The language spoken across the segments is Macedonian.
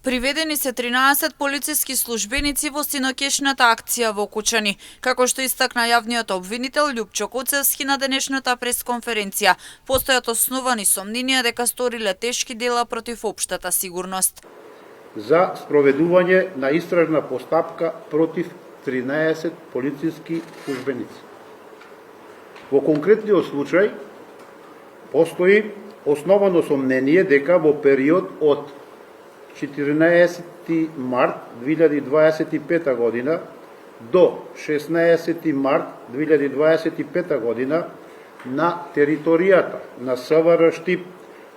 Приведени се 13 полициски службеници во синоќешната акција во Кучани. Како што истакна јавниот обвинител Љупчо Коцевски на денешната пресконференција, постојат основани сомненија дека сториле тешки дела против општата сигурност. За спроведување на истражна постапка против 13 полициски службеници. Во конкретниот случај постои основано сомнение дека во период од 14 март 2025 година до 16 март 2025 година на територијата на СВР Штип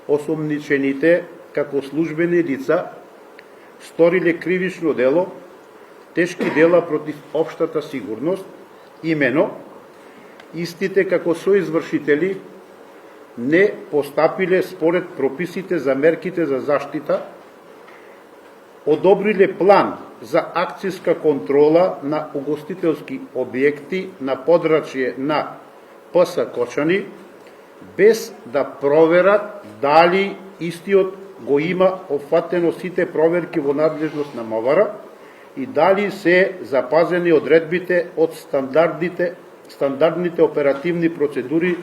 осомничените како службени лица сториле кривично дело, тешки дела против општата сигурност, имено истите како соизвршители не постапиле според прописите за мерките за заштита, одобриле план за акцијска контрола на угостителски објекти на подрачје на ПС Кочани, без да проверат дали истиот го има опфатено сите проверки во надлежност на МВР и дали се запазени одредбите од стандардните оперативни процедури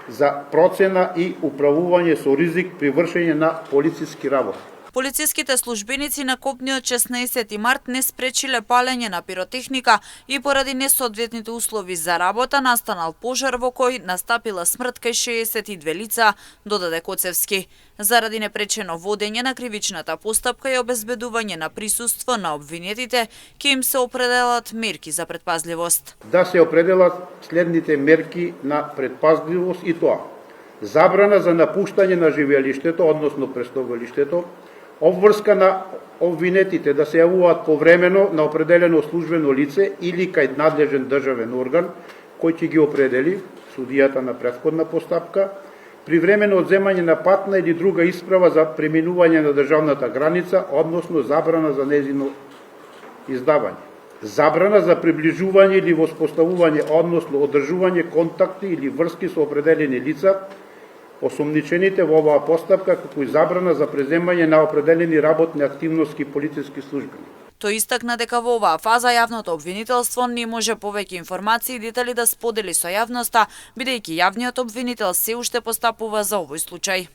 за процена и управување со ризик при вршење на полициски работи. Полициските службеници на копниот 16 март не спречиле палење на пиротехника и поради несоодветните услови за работа настанал пожар во кој настапила смрт кај 62 лица, додаде Коцевски. Заради непречено водење на кривичната постапка и обезбедување на присуство на обвинетите, ќе им се определат мерки за предпазливост. Да се определат следните мерки на предпазливост и тоа: забрана за напуштање на живеалиштето, односно престојалиштето, обврска на обвинетите да се јавуваат повремено на определено службено лице или кај надлежен државен орган кој ќе ги определи судијата на претходна постапка, привремено одземање на патна или друга исправа за преминување на државната граница, односно забрана за нејзино издавање. Забрана за приближување или воспоставување, односно одржување контакти или врски со определени лица, осомничените во оваа постапка, како и забрана за преземање на определени работни активности полициски службени. Тој истакна дека во оваа фаза јавното обвинителство не може повеќе информации и детали да сподели со јавноста, бидејќи јавниот обвинител се уште постапува за овој случај.